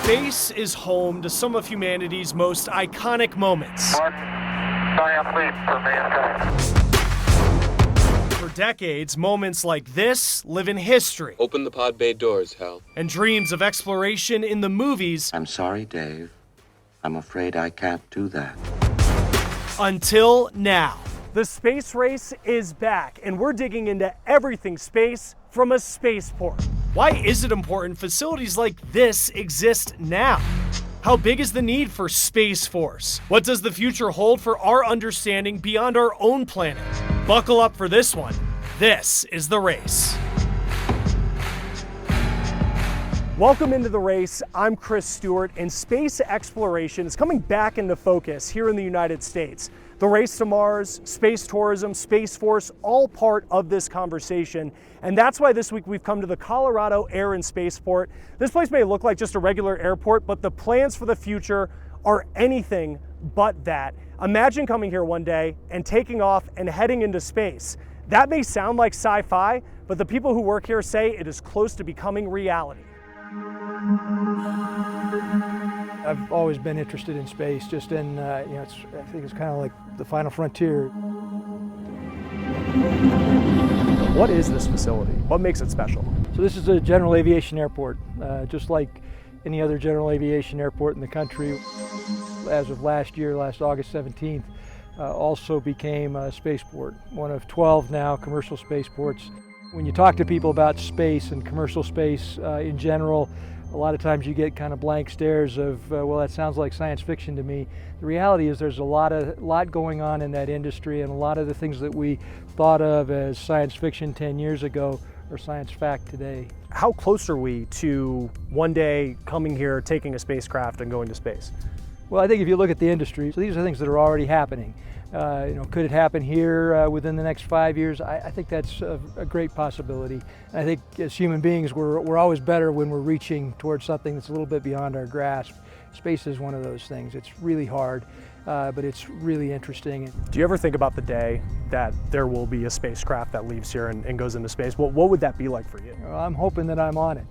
Space is home to some of humanity's most iconic moments. One giant leap for mankind. For decades, moments like this live in history. Open the pod bay doors, Hal. And dreams of exploration in the movies. I'm sorry, Dave. I'm afraid I can't do that. Until now. The space race is back, and we're digging into everything space from a spaceport. Why is it important facilities like this exist now? How big is the need for Space Force? What does the future hold for our understanding beyond our own planet? Buckle up for this one. This is The Race. Welcome into The Race. I'm Chris Stewart, and space exploration is coming back into focus here in the United States. The race to Mars, space tourism, Space Force, all part of this conversation. And that's why this week we've come to the Colorado Air and Spaceport. This place may look like just a regular airport, but the plans for the future are anything but that. Imagine coming here one day and taking off and heading into space. That may sound like sci-fi, but the people who work here say it is close to becoming reality. I've always been interested in space, just in, I think it's kind of like the final frontier. What is this facility? What makes it special? So this is a general aviation airport, just like any other general aviation airport in the country. As of last year, last August 17th, also became a spaceport, one of 12 now commercial spaceports. When you talk to people about space and commercial space in general, a lot of times you get kind of blank stares of, well, that sounds like science fiction to me. The reality is there's a lot going on in that industry, and a lot of the things that we thought of as science fiction 10 years ago are science fact today. How close are we to one day coming here, taking a spacecraft and going to space? Well, I think if you look at the industry, so these are things that are already happening. Could it happen here within the next 5 years? I think that's a great possibility. And I think as human beings, we're always better when we're reaching towards something that's a little bit beyond our grasp. Space is one of those things. It's really hard, but it's really interesting. Do you ever think about the day that there will be a spacecraft that leaves here and goes into space? What would that be like for you? Well, I'm hoping that I'm on it.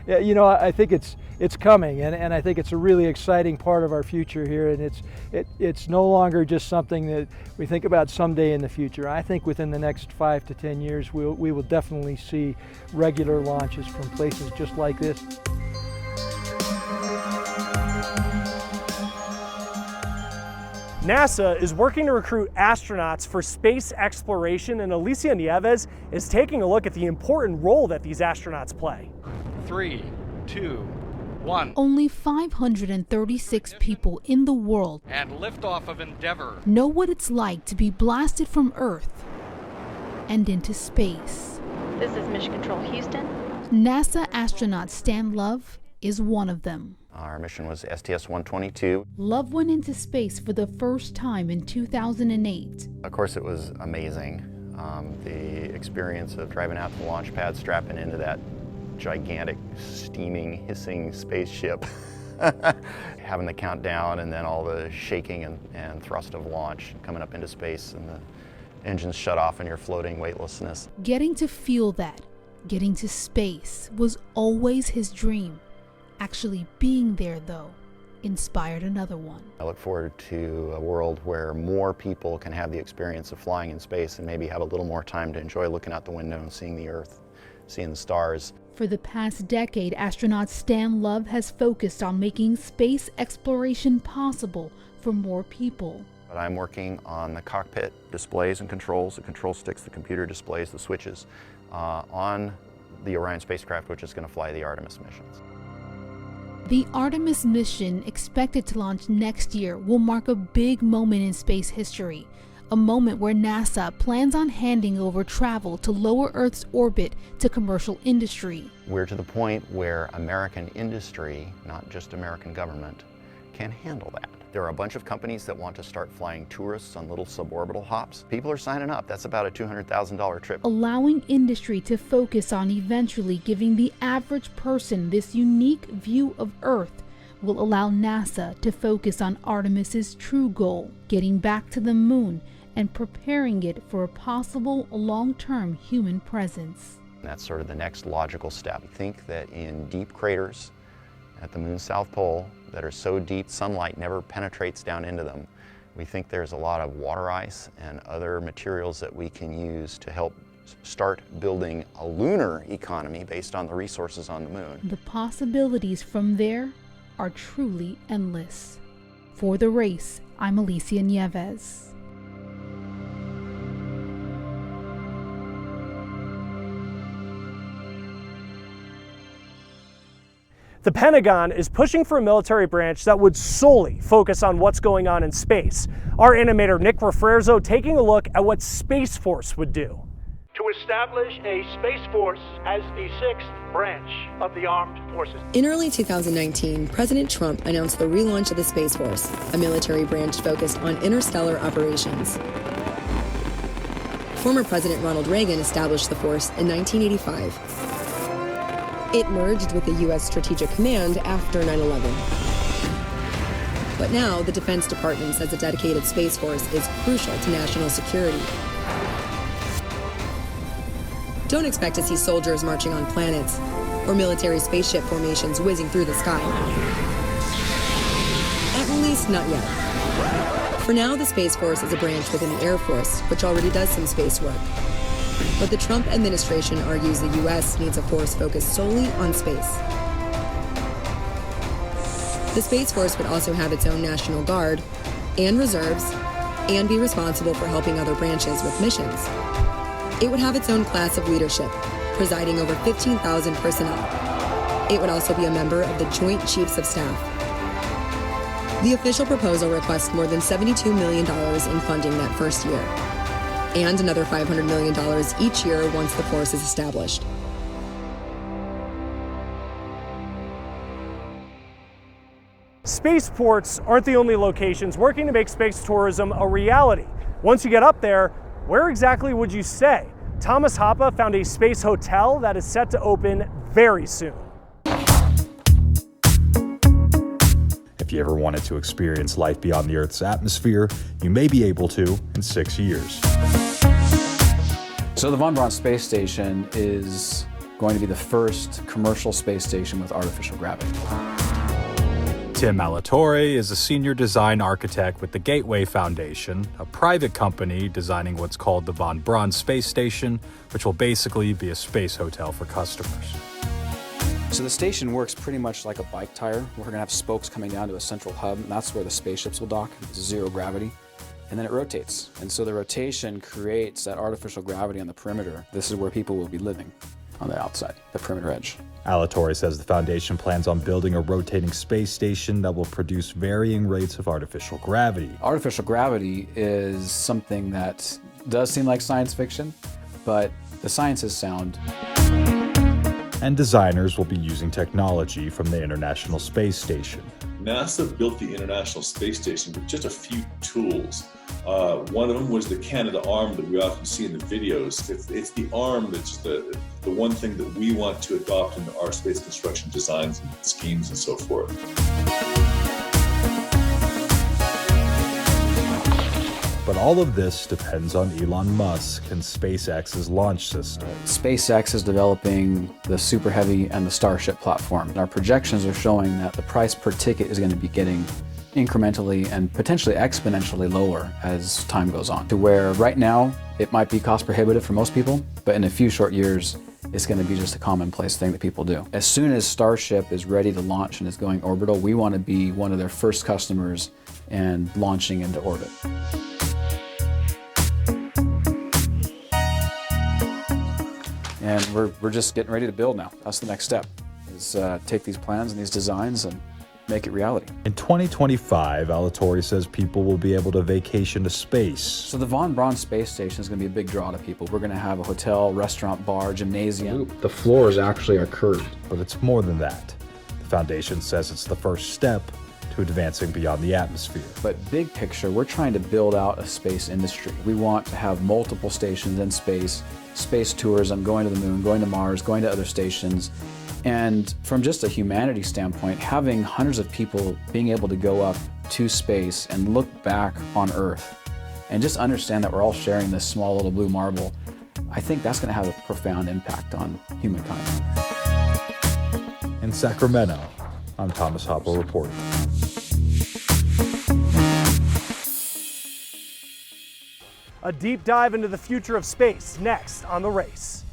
Yeah, I think it's coming, and I think it's a really exciting part of our future here, and it's no longer just something that we think about someday in the future. I think within the next 5 to 10 years, we will definitely see regular launches from places just like this. NASA is working to recruit astronauts for space exploration, and Alicia Nieves is taking a look at the important role that these astronauts play. 3, 2, 1. Only 536 people in the world And liftoff of Endeavour know what it's like to be blasted from Earth and into space. This is Mission Control Houston. NASA astronaut Stan Love is one of them. Our mission was STS-122. Love went into space for the first time in 2008. Of course, it was amazing. The experience of driving out to the launch pad, strapping into that gigantic, steaming, hissing spaceship, having the countdown, and then all the shaking and thrust of launch, coming up into space, and the engines shut off and you're floating weightlessness. Getting to feel that, getting to space, was always his dream. Actually being there, though, inspired another one. I look forward to a world where more people can have the experience of flying in space and maybe have a little more time to enjoy looking out the window and seeing the Earth, seeing the stars. For the past decade, astronaut Stan Love has focused on making space exploration possible for more people. But I'm working on the cockpit displays and controls, the control sticks, the computer displays, the switches, on the Orion spacecraft, which is going to fly the Artemis missions. The Artemis mission, expected to launch next year, will mark a big moment in space history. A moment where NASA plans on handing over travel to lower Earth's orbit to commercial industry. We're to the point where American industry, not just American government, can handle that. There are a bunch of companies that want to start flying tourists on little suborbital hops. People are signing up. That's about a $200,000 trip. Allowing industry to focus on eventually giving the average person this unique view of Earth will allow NASA to focus on Artemis's true goal, getting back to the moon and preparing it for a possible long-term human presence. That's sort of the next logical step. Think that in deep craters, at the moon's south pole that are so deep sunlight never penetrates down into them. We think there's a lot of water ice and other materials that we can use to help start building a lunar economy based on the resources on the moon. The possibilities from there are truly endless. For The Race, I'm Alicia Nieves. The Pentagon is pushing for a military branch that would solely focus on what's going on in space. Our animator Nick Refrerzo taking a look at what Space Force would do. To establish a Space Force as the sixth branch of the armed forces. In early 2019, President Trump announced the relaunch of the Space Force, a military branch focused on interstellar operations. Former President Ronald Reagan established the force in 1985. It merged with the U.S. Strategic Command after 9/11. But now, the Defense Department says a dedicated Space Force is crucial to national security. Don't expect to see soldiers marching on planets or military spaceship formations whizzing through the sky. At least not yet. For now, the Space Force is a branch within the Air Force, which already does some space work. But the Trump administration argues the U.S. needs a force focused solely on space. The Space Force would also have its own National Guard and reserves and be responsible for helping other branches with missions. It would have its own class of leadership, presiding over 15,000 personnel. It would also be a member of the Joint Chiefs of Staff. The official proposal requests more than $72 million in funding that first year, and another $500 million each year once the force is established. Spaceports aren't the only locations working to make space tourism a reality. Once you get up there, where exactly would you stay? Thomas Hoppe found a space hotel that is set to open very soon. If you ever wanted to experience life beyond the Earth's atmosphere, you may be able to in 6 years. So the Von Braun Space Station is going to be the first commercial space station with artificial gravity. Tim Alatorre is a senior design architect with the Gateway Foundation, a private company designing what's called the Von Braun Space Station, which will basically be a space hotel for customers. So the station works pretty much like a bike tire. We're going to have spokes coming down to a central hub, and that's where the spaceships will dock. It's zero gravity. And then it rotates. And so the rotation creates that artificial gravity on the perimeter. This is where people will be living on the outside, the perimeter edge. Alatorre says the foundation plans on building a rotating space station that will produce varying rates of artificial gravity. Artificial gravity is something that does seem like science fiction, but the science is sound. And designers will be using technology from the International Space Station. NASA built the International Space Station with just a few tools. One of them was the Canada arm that we often see in the videos. It's the arm that's the one thing that we want to adopt into our space construction designs and schemes and so forth. But all of this depends on Elon Musk and SpaceX's launch system. SpaceX is developing the Super Heavy and the Starship platform. Our projections are showing that the price per ticket is going to be getting incrementally and potentially exponentially lower as time goes on, to where right now it might be cost prohibitive for most people, but in a few short years it's going to be just a commonplace thing that people do. As soon as Starship is ready to launch and is going orbital, we want to be one of their first customers and launching into orbit. And we're just getting ready to build now. That's the next step, is take these plans and these designs and make it reality. In 2025, Alatorre says people will be able to vacation to space. So the Von Braun Space Station is going to be a big draw to people. We're going to have a hotel, restaurant, bar, gymnasium. The floors actually are curved. But it's more than that. The foundation says it's the first step to advancing beyond the atmosphere. But big picture, we're trying to build out a space industry. We want to have multiple stations in space, space tourism, going to the moon, going to Mars, going to other stations. And from just a humanity standpoint, having hundreds of people being able to go up to space and look back on Earth and just understand that we're all sharing this small little blue marble, I think that's going to have a profound impact on humankind. In Sacramento, I'm Thomas Hopple reporting. A deep dive into the future of space next on The Race.